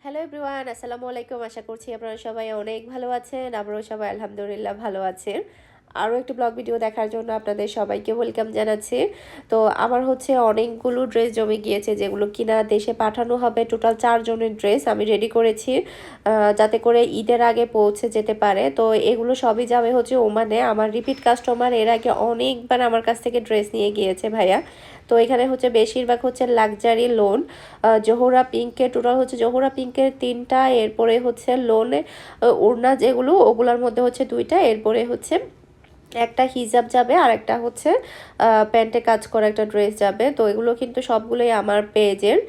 Hello everyone, আসসালামু আলাইকুম। আশা করছি আপনারা সবাই অনেক ভালো আছেন। আমরাও সবাই আলহামদুলিল্লাহ ভালো আছি। আরও একটি ব্লগ ভিডিও দেখার জন্য আপনাদের সবাইকে ওয়েলকাম জানাচ্ছি। তো আমার হচ্ছে অনেকগুলো ড্রেস জমে গিয়েছে, যেগুলো কিনা দেশে পাঠানো হবে। টোটাল 4 জনের ড্রেস আমি রেডি করেছি, যাতে করে ঈদের আগে পৌঁছে যেতে পারে। তো এগুলো সবই যাবে হচ্ছে ওমানে। আমার রিপিট কাস্টমার এর আগে অনেকবার আমার কাছ থেকে ড্রেস নিয়ে গিয়েছে ভাইয়া। তো এখানে হচ্ছে বেশিরভাগ হচ্ছে লাক্সারি লোন, জোহরা পিঙ্কের, টোটাল হচ্ছে জোহরা পিঙ্কের 3টা, এরপরে হচ্ছে লোনে ওড়না যেগুলো ওগুলোর মধ্যে হচ্ছে 2টা, এরপরে হচ্ছে একটা হিজাব যাবে আর একটা হচ্ছে প্যান্টে কাজ করা একটা ড্রেস যাবে। তো এগুলো কিন্তু সবগুলোই আমার পেজের,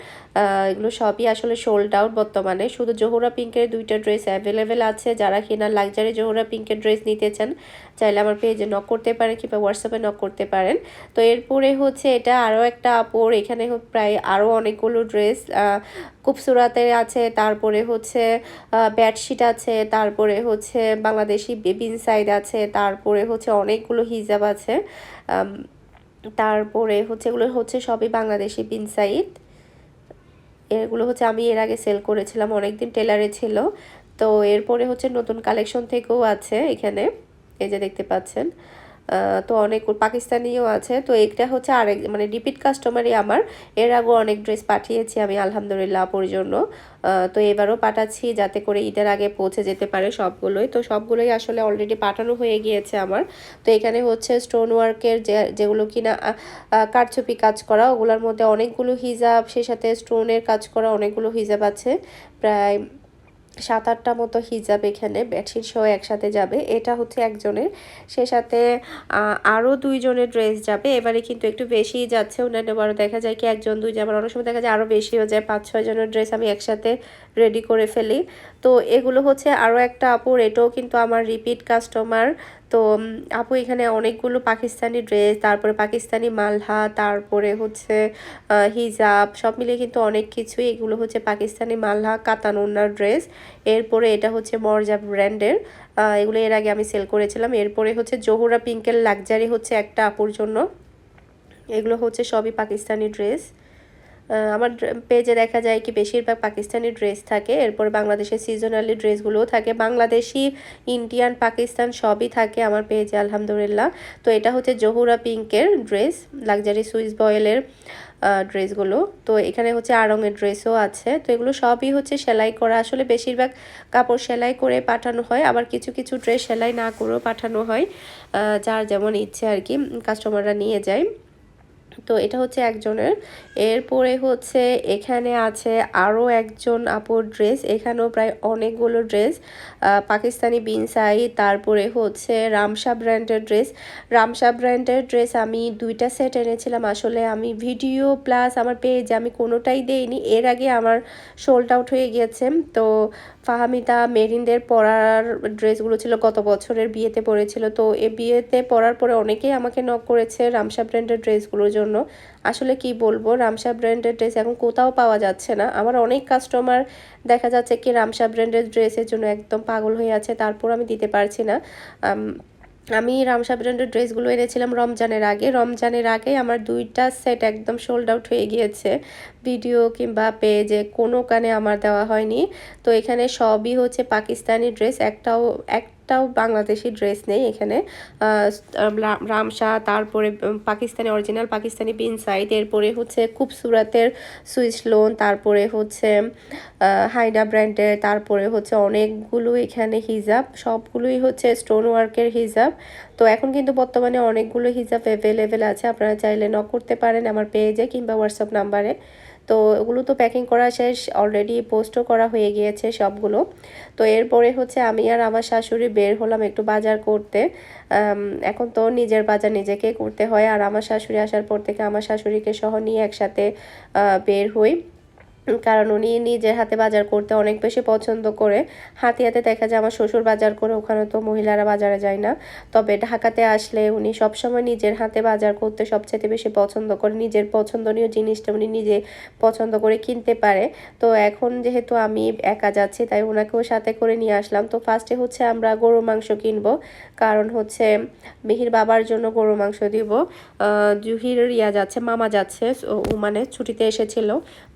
এগুলো সবই আসলে সোল্ড আউট বর্তমানে। শুধু জোহরা পিঙ্কের 2টা ড্রেস অ্যাভেলেবেল আছে। যারা কিনা লাক্সারি জোহরা পিঙ্কের ড্রেস নিতে চান চাইলে আমার পেজে নক করতে পারেন কিংবা হোয়াটসঅ্যাপে নক করতে পারেন। তো এরপরে হচ্ছে এটা আরও একটা আপর, এখানে প্রায় আরও অনেকগুলো ড্রেস খুবসুরাতের আছে, তারপরে হচ্ছে বেডশিট আছে, তারপরে হচ্ছে বাংলাদেশি বেবিন সাইড আছে, তারপরে হচ্ছে অনেকগুলো হিজাব আছে, তারপরে হচ্ছে এগুলো হচ্ছে সবই বাংলাদেশি বিন সাইড। এগুলো হচ্ছে আমি এর আগে সেল করেছিলাম, অনেকদিন টেলারে ছিল। তো এরপরে হচ্ছে নতুন কালেকশন থেকেও আছে এখানে, এই যে দেখতে পাচ্ছেন। তো অনেক পাকিস্তানিও আছে। তো এটা হচ্ছে আরেক মানে রিপিট কাস্টমারই আমার। এর আগেও অনেক ড্রেস পাঠিয়েছি আমি আলহামদুলিল্লাহ আপুর জন্য। তো এবারও পাঠাচ্ছি যাতে করে ঈদের আগে পৌঁছে যেতে পারে সবগুলোই। তো সবগুলোই আসলে অলরেডি পাঠানো হয়ে গিয়েছে আমার। তো এখানে হচ্ছে স্টোন ওয়ার্কের যেগুলো কিনা কারচুপি কাজ করা, ওগুলোর মধ্যে অনেকগুলো হিজাব, সেই সাথে স্টোনের কাজ করা অনেকগুলো হিজাব আছে, প্রায় 7-8টা মতো হিজাব এখানে বেডশিট সহ একসাথে যাবে। এটা হচ্ছে একজনের, সে সাথে আরও 2 জনের ড্রেস যাবে। এবারে কিন্তু একটু বেশিই যাচ্ছে, অন্যান্য বারো দেখা যায় কি 1 জন 2 জন, আবার অনেক সময় দেখা যায় আরও বেশি হয়ে যায়, 5-6 জনের ড্রেস আমি একসাথে রেডি করে ফেলি। তো এগুলো হচ্ছে আরও একটা আপুর, এটাও কিন্তু আমার রিপিট কাস্টমার। তো আপু এখানে অনেকগুলো পাকিস্তানি ড্রেস, তারপরে পাকিস্তানি মালহা, তারপরে হচ্ছে হিজাব, সব মিলিয়ে কিন্তু অনেক কিছুই। এগুলো হচ্ছে পাকিস্তানি মালহা কাতান ওড়নার ড্রেস। এরপরে এটা হচ্ছে মরজা ব্র্যান্ডের, এগুলো এর আগে আমি সেল করেছিলাম। এরপরে হচ্ছে জোহরা পিঙ্কের লাক্সারি হচ্ছে একটা আপুর জন্য, এগুলো হচ্ছে সবই পাকিস্তানি ড্রেস। আমার পেজে দেখা যায় কি বেশিরভাগ পাকিস্তানি ড্রেস থাকে, এরপর বাংলাদেশের সিজনালি ড্রেসগুলোও থাকে, বাংলাদেশি, ইন্ডিয়ান, পাকিস্তান সবই থাকে আমার পেজে আলহামদুলিল্লাহ। তো এটা হচ্ছে জোহরা পিঙ্কের ড্রেস, লাক্সারি সুইস বয়েলের ড্রেসগুলো। তো এখানে হচ্ছে আড়ংয়ের ড্রেসও আছে। তো এগুলো সবই হচ্ছে সেলাই করা, আসলে বেশিরভাগ কাপড় সেলাই করে পাঠানো হয়, আবার কিছু কিছু ড্রেস সেলাই না করেও পাঠানো হয়, যার যেমন ইচ্ছে আর কি, কাস্টমাররা নিয়ে যায়। তো এটা হচ্ছে একজনের। এরপরে হচ্ছে এখানে আছে আরও একজন আপুর ড্রেস, এখানেও প্রায় অনেকগুলো ড্রেস, পাকিস্তানি বিনসাই, তারপরে হচ্ছে রামসা ব্র্যান্ডের ড্রেস। রামসা ব্র্যান্ডের ড্রেস আমি 2টা সেট এনেছিলাম, আসলে আমি ভিডিও প্লাস আমার পেজে আমি কোনোটাই দেইনি, এর আগে আমার সোল্ড আউট হয়ে গিয়েছে। তো ফাহামিদা মেরিনদের পরার ড্রেসগুলো ছিল, গত বছরের বিয়েতে পরেছিল। তো এ বিয়েতে পরার পরে অনেকেই আমাকে নক করেছে রামসা ব্র্যান্ডের ড্রেসগুলোর জন্য। আসলে কি বলবো, রামসা ব্র্যান্ডের ড্রেস এখন কোথাও পাওয়া যাচ্ছে না। আমার অনেক কাস্টমার দেখা যাচ্ছে কি রামসা ব্র্যান্ডের ড্রেসের জন্য একদম পাগল হয়ে আছে, তারপর আমি দিতে পারছি না। আমি রামসা ব্র্যান্ডের ড্রেসগুলো এনেছিলাম রমজানের আগে আমার 2টা সেট একদম সোল্ড আউট হয়ে গিয়েছে। ভিডিও কিংবা পেজে কোনো কানে আমার দেওয়া হয়নি। তো এখানে সবই হচ্ছে পাকিস্তানি ড্রেস, একটাও বাংলাদেশি ড্রেস নেই এখানে। রামসা, তারপরে Pakistani original Pakistani pin side, এরপরে হচ্ছে খুবসুরাতের সুইস লোন, তারপরে হচ্ছে হাইনা ব্র্যান্ডের, তারপরে হচ্ছে অনেকগুলো এখানে হিজাব, সবগুলোই হচ্ছে স্টোন ওয়ার্কের হিজাব। তো এখন কিন্তু বর্তমানে অনেকগুলো হিজাব অ্যাভেলেবেল আছে, আপনারা চাইলে নক করতে পারেন আমার পেজে কিংবা হোয়াটসঅ্যাপ নাম্বারে। তো ওগুলো তো প্যাকিং করা শেষ, অলরেডি পোস্টও করা হয়ে গিয়েছে সবগুলো। তো এরপরে হচ্ছে আমি আর আমার শাশুড়ি বের হলাম একটু বাজার করতে। এখন তো নিজের বাজার নিজেকে করতে হয়, আর আমার শাশুড়ি আসার পর থেকে আমার শাশুড়িকে সহ নিয়ে একসাথে বের হই, কারণ উনি নিজের হাতে বাজার করতে অনেক বেশি পছন্দ করে। হাতে হাতে দেখা যায় আমার শ্বশুর বাজার করে, ওখানে তো মহিলারা বাজারে যায় না। তবে ঢাকাতে আসলে উনি সবসময় নিজের হাতে বাজার করতে সবচেয়ে বেশি পছন্দ করে, নিজের পছন্দনীয় জিনিসটা উনি নিজে পছন্দ করে কিনতে পারে। তো এখন যেহেতু আমি একা যাচ্ছি তাই ওনাকেও সাথে করে নিয়ে আসলাম। তো ফার্স্টে হচ্ছে আমরা গরুর মাংস কিনবো, কারণ হচ্ছে মিহির বাবার জন্য গরুর মাংস দিব। জুহির যাচ্ছে, মামা যাচ্ছে, ও মানে ছুটিতে এসেছিল,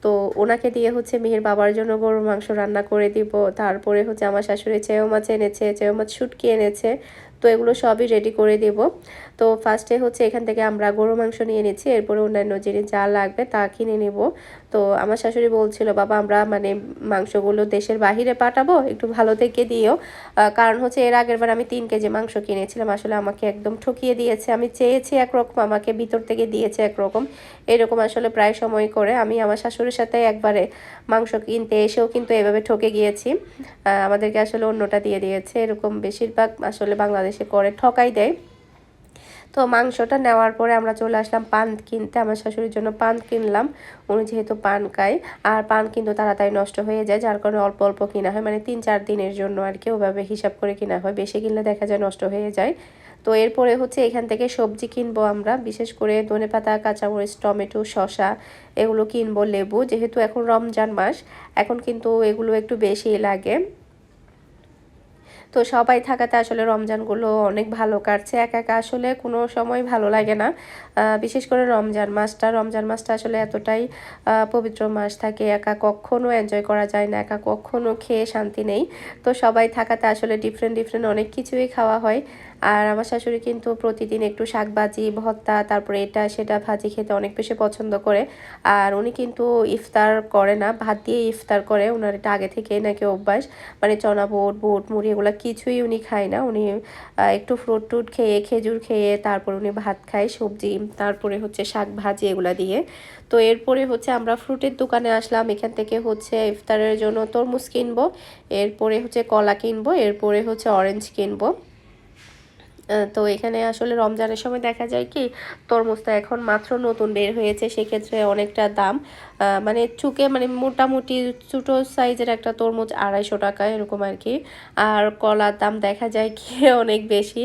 তো ওনাকে ওনাকে দিয়ে হচ্ছে মিহির বাবার জন্য গরুর মাংস রান্না করে দিব। তারপরে হচ্ছে আমার শাশুড়ি চেও মাছ এনেছে, চেও মাছ শুটকি এনেছে, তো এগুলো সবই রেডি করে দিব। তো ফার্স্টে হচ্ছে এখান থেকে আমরা গরু মাংস নিয়ে নিচ্ছি, এরপরে অন্যান্য জিনিস যা লাগবে তা কিনে নিব। তো আমার শাশুড়ি বলছিল, বাবা আমরা মানে মাংসগুলো দেশের বাহিরে পাঠাবো, একটু ভালো থেকে দিও। কারণ হচ্ছে এর আগের বার আমি 3 কেজি মাংস কিনেছিলাম, আসলে আমাকে একদম ঠকিয়ে দিয়েছে। আমি চেয়েছি একরকম, আমাকে ভিতর থেকে দিয়েছে একরকম। এরকম আসলে প্রায় সময় করে আমি আমার শাশুড়ির সাথে একবারে মাংস কিনতে এসেও কিন্তু এভাবে ঠকে গিয়েছি। আমাদেরকে আসলে অন্যটা দিয়ে দিয়েছে, এরকম বেশিরভাগ আসলে বাংলাদেশে করে ঠকাই দেয়। তো মাংসটা নেওয়ার পরে আমরা চলে আসলাম পান কিনতে। আমার শাশুড়ির জন্য পান কিনলাম, উনি যেহেতু পান খায়, আর পান কিন্তু তাড়াতাড়ি নষ্ট হয়ে যায়, যার কারণে অল্প অল্প কিনা হয়, মানে 3-4 দিনের জন্য আর কি, ওভাবে হিসাব করে কিনা হয়, বেশি কিনলে দেখা যায় নষ্ট হয়ে যায়। তো এরপরে হচ্ছে এখান থেকে সবজি কিনবো আমরা, বিশেষ করে ধনেপাতা, কাঁচামরিচ, টমেটো, শসা এগুলো কিনবো, লেবু, যেহেতু এখন রমজান মাস, এখন কিন্তু এগুলো একটু বেশি লাগে। তো সবাই থাকাতে আসলে রমজানগুলো অনেক ভালো কাটছে, একা একা আসলে কোনো সময় ভালো লাগে না। বিশেষ করে রমজান মাসটা আসলে এতটাই পবিত্র মাস থাকে, একা কখনো এনজয় করা যায় না, একা কখনো খেয়ে শান্তি নেই। তো সবাই থাকাতে আসলে ডিফারেন্ট ডিফারেন্ট অনেক কিছুই খাওয়া হয়। আর আমার শাশুড়ি কিন্তু প্রতিদিন একটু শাকভাজি, ভর্তা, তারপরে এটা সেটা ভাজি খেতে অনেক বেশি পছন্দ করে। আর উনি কিন্তু ইফতার করে না, ভাত দিয়ে ইফতার করে, ওনার এটা আগে থেকেই নাকি অভ্যাস। মানে চনা বুট, বুট মুড়ি এগুলো কিছুই উনি খায় না, উনি একটু ফ্রুট টুট খেয়ে, খেজুর খেয়ে তারপর উনি ভাত খায়, সবজি, তারপরে হচ্ছে শাক ভাজি এগুলা দিয়ে। তো এরপরে হচ্ছে আমরা ফ্রুটের দোকানে আসলাম, এখান থেকে হচ্ছে ইফতারের জন্য তরমুজ কিনবো, এরপরে হচ্ছে কলা কিনবো, এরপরে হচ্ছে অরেঞ্জ কিনবো। তো এখানে আসলে রমজানের সময় দেখা যায় কি, তরমুজটা এখন মাত্র নতুন বের হয়েছে, সেক্ষেত্রে অনেকটা দাম, মানে চুকে মানে মোটামুটি ছোটো সাইজের একটা তরমুজ 250 টাকা এরকম আর কি। আর কলার দাম দেখা যায় কি অনেক বেশি,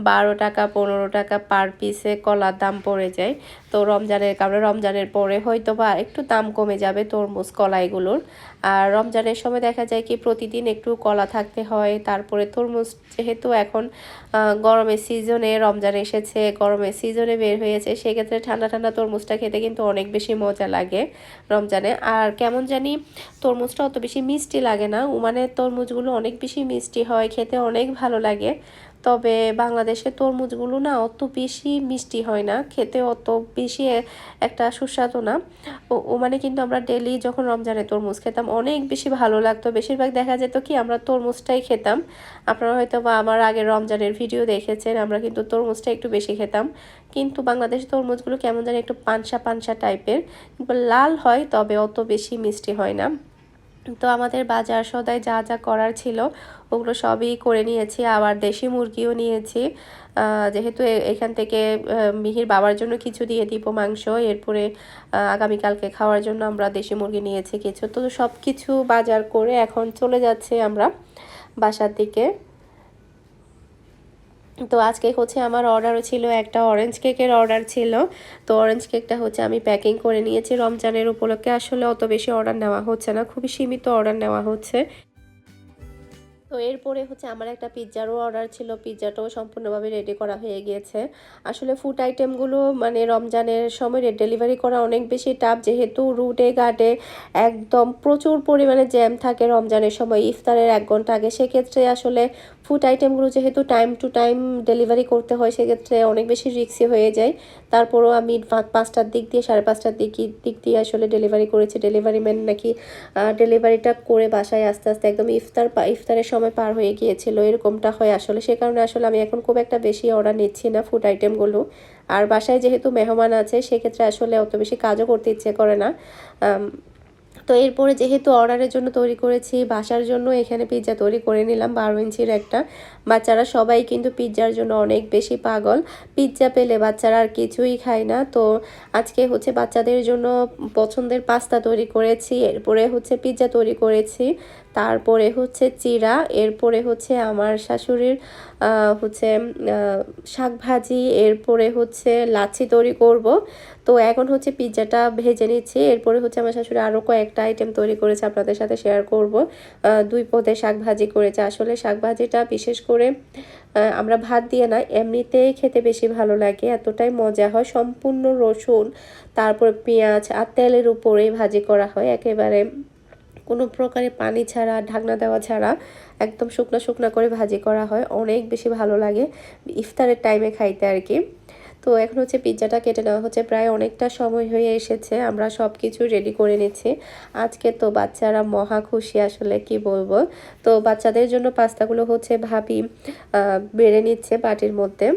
12 টাকা 15 টাকা পার পিসে কলার দাম পড়ে যায়। তো রমজানের কারণে রমজানের পরে হয়তো বা একটু দাম কমে যাবে তরমুজ কলা এগুলোর। আর রমজানের সময় দেখা যায় কি প্রতিদিন একটু কলা থাকতে হয়। তারপরে তরমুজ যেহেতু এখন গরমের সিজনে রমজান এসেছে, গরমের সিজনে বের হয়েছে, সেক্ষেত্রে ঠান্ডা ঠান্ডা তরমুজটা খেতে কিন্তু অনেক বেশি মজা লাগে রমজানে। আর কেমন জানি তরমুজটা অত বেশি মিষ্টি লাগে না, ওমানের তরমুজগুলো অনেক বেশি মিষ্টি হয়, খেতে অনেক ভালো লাগে। তবে বাংলাদেশের তরমুজগুলো না অত বেশি মিষ্টি হয় না, খেতে অত বেশি একটা সুস্বাদু না। ওমানে কিন্তু আমরা ডেলি যখন রমজানে তরমুজ খেতাম অনেক বেশি ভালো লাগতো, বেশিরভাগ দেখা যেত কি আমরা তরমুজটাই খেতাম। আপনারা হয়তো বা আমার আগের রমজানের ভিডিও দেখেছেন, আমরা কিন্তু তরমুজটা একটু বেশি খেতাম। কিন্তু বাংলাদেশের তরমুজগুলো কেমন জানি একটু পানসা পানসা টাইপের, লাল হয় তবে অত বেশি মিষ্টি হয় না। তো আমাদের বাজার সদাই যা যা করার ছিল ওগুলো সবই করে নিয়েছি, আবার দেশি মুরগিও নিয়েছি, যেহেতু এখান থেকে মিহির বাবার জন্য কিছু দিয়ে দিব মাংস, এরপরে আগামীকালকে খাওয়ার জন্য আমরা দেশি মুরগি নিয়েছি কিছু। তো সব কিছু বাজার করে এখন চলে যাচ্ছে আমরা বাসার দিকে। তো আজকে হচ্ছে আমার অর্ডারও ছিল, একটা অরেঞ্জ কেকের অর্ডার ছিল। তো অরেঞ্জ কেকটা হচ্ছে আমি প্যাকিং করে নিয়েছি, রমজানের উপলক্ষে আসলে অত বেশি অর্ডার নেওয়া হচ্ছে না, খুবই সীমিত অর্ডার নেওয়া হচ্ছে। তো এরপরে হচ্ছে আমার একটা পিৎজারও অর্ডার ছিল, পিৎজাটাও সম্পূর্ণভাবে রেডি করা হয়ে গিয়েছে। আসলে ফুড আইটেমগুলো মানে রমজানের সময় ডেলিভারি করা অনেক বেশি টাফ, যেহেতু রুটে ঘাটে একদম প্রচুর পরিমাণে জ্যাম থাকে রমজানের সময়, ইফতারের 1 ঘন্টা আগে। সেক্ষেত্রে আসলে ফুড আইটেমগুলো যেহেতু টাইম টু টাইম ডেলিভারি করতে হয়, সেক্ষেত্রে অনেক বেশি রিস্কি হয়ে যায়। তারপরও আমি 5টার দিক দিয়ে 5:30টার দিক দিয়ে আসলে ডেলিভারি করেছি। ডেলিভারি ম্যান নাকি ডেলিভারিটা করে বাসায় আস্তে আস্তে একদম ইফতারের সময় পার হয়ে গিয়েছিল, এরকমটা হয় আসলে। সে কারণে আসলে আমি এখন খুব একটা বেশি অর্ডার নিচ্ছি না ফুড আইটেমগুলো। আর বাসায় যেহেতু মেহমান আছে, সেক্ষেত্রে আসলে অত বেশি কাজও করতে ইচ্ছে করে না। তো এরপরে যেহেতু অর্ডারের জন্য তৈরি করেছি, বাসার জন্য এখানে পিৎজা তৈরি করে নিলাম 12 ইঞ্চির একটা। বাচ্চারা সবাই কিন্তু পিৎজার জন্য অনেক বেশি পাগল, পিৎজা পেলে বাচ্চারা আর কিছুই খায় না। তো আজকে হচ্ছে বাচ্চাদের জন্য পছন্দের পাস্তা তৈরি করেছি, এরপরে হচ্ছে পিৎজা তৈরি করেছি, তারপরে হচ্ছে চিড়া, এরপরে হচ্ছে আমার শাশুড়ির হচ্ছে শাক ভাজি, এরপরে হচ্ছে লাচ্ছি তৈরি করব। তো এখন হচ্ছে পিৎজাটা ভেজে নিচ্ছি, এরপরে হচ্ছে আমার শাশুড়ি আরও কয়েকটা আইটেম তৈরি করেছে, আপনাদের সাথে শেয়ার করব। 2 পদে শাক ভাজি করেছে। আসলে শাক ভাজিটা বিশেষ করে আমরা ভাত দিয়ে না, এমনিতেই খেতে বেশি ভালো লাগে, এতটাই মজা হয়। সম্পূর্ণ রসুন, তারপর পেঁয়াজ আর তেলের উপরেই ভাজি করা হয়, একেবারে কোনো প্রকারে পানি ছাড়া, ঢাকনা দেওয়া ছাড়া একদম শুকনা শুকনা করে ভাজি করা হয়। অনেক বেশি ভালো লাগে ইফতারের টাইমে খাইতে আর কি। তো এখন হচ্ছে পিৎজাটা কেটে নেওয়া হচ্ছে, প্রায় অনেকটা সময় হয়ে এসেছে, আমরা সব কিছু রেডি করে নিচ্ছি। আজকে তো বাচ্চারা মহা খুশি, আসলে কি বলবো। তো বাচ্চাদের জন্য পাস্তাগুলো হচ্ছে ভাবি বেড়ে নিচ্ছে বাটির মধ্যে।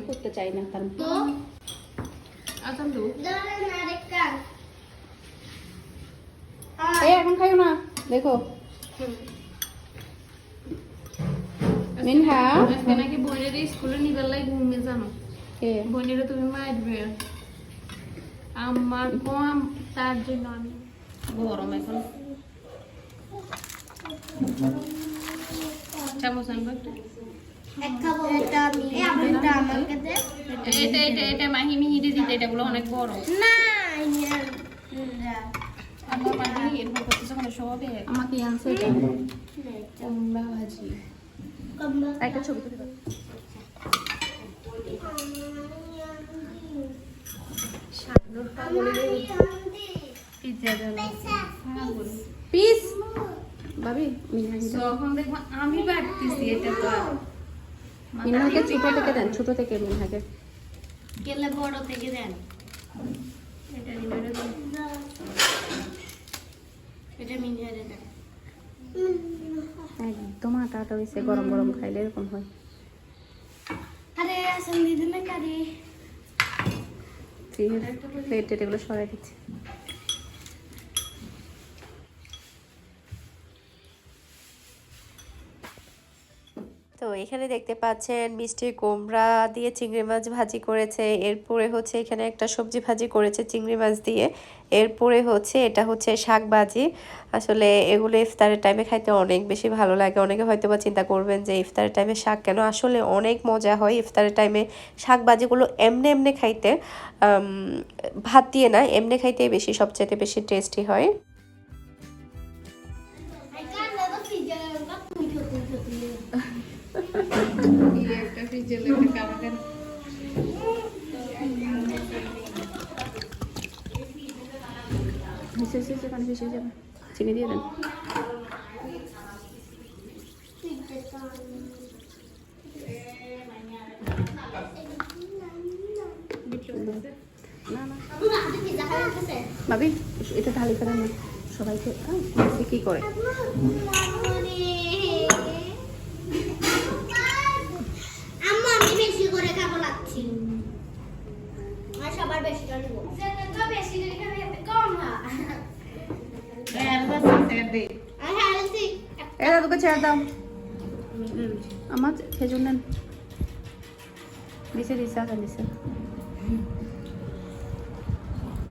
করতে চাই না কারণ এখন খাইও না, দেখো মিনহা নাকি বোনের স্কুলে নিবার লাগে ঘুমিয়ে জানো বোনের তুমি মারবে আমার কম, তার জন্য আমি গরম এখন চামচ আনবো এটা মাহি মিহিরে দিতে, এটাগুলো অনেক বড় আমার মাহি এরকম করতেছে কোনো সবে আমাকে আনছে এটা কুমড়া ভাজি একটা ছবি তুলে দাও। পিস ভাবি তখন দেখবো আমি বাড়তেছি, এটা তো মিনহাকে ছোট থেকে দেন, ছোট থেকে মিনহাকে গেলে বড় থেকে দেন। এটা মিনিয়ারে দেন একদম আটা আটা হয়েছে, গরম গরম খাইলে এরকম হয়। আরে আসল দিদি না কারি প্লেট এগুলো সরাই দিচ্ছি। তো এখানে দেখতে পাচ্ছেন মিষ্টি কুমড়া দিয়ে চিংড়ি মাছ ভাজি করেছে, এরপরে হচ্ছে এখানে একটা সবজি ভাজি করেছে চিংড়ি মাছ দিয়ে, এরপরে হচ্ছে এটা হচ্ছে শাক ভাজি। আসলে এগুলো ইফতারের টাইমে খাইতে অনেক বেশি ভালো লাগে। অনেকে হয়তো বা চিন্তা করবেন যে ইফতারের টাইমে শাক কেন, আসলে অনেক মজা হয় ইফতারের টাইমে শাক ভাজিগুলো। এমনি এমনি খাইতে, ভাত দিয়ে না, এমনি খাইতে বেশি সবচেয়ে বেশি টেস্টি হয়। চিনি দিয়ে দেন। ভাবি এটা ঢালি ফেলেন না সবাইকে, কি করে এরা তোকে ছেড়ে দাও, আমার খেজুর নেন দিছে দিছে দিছে।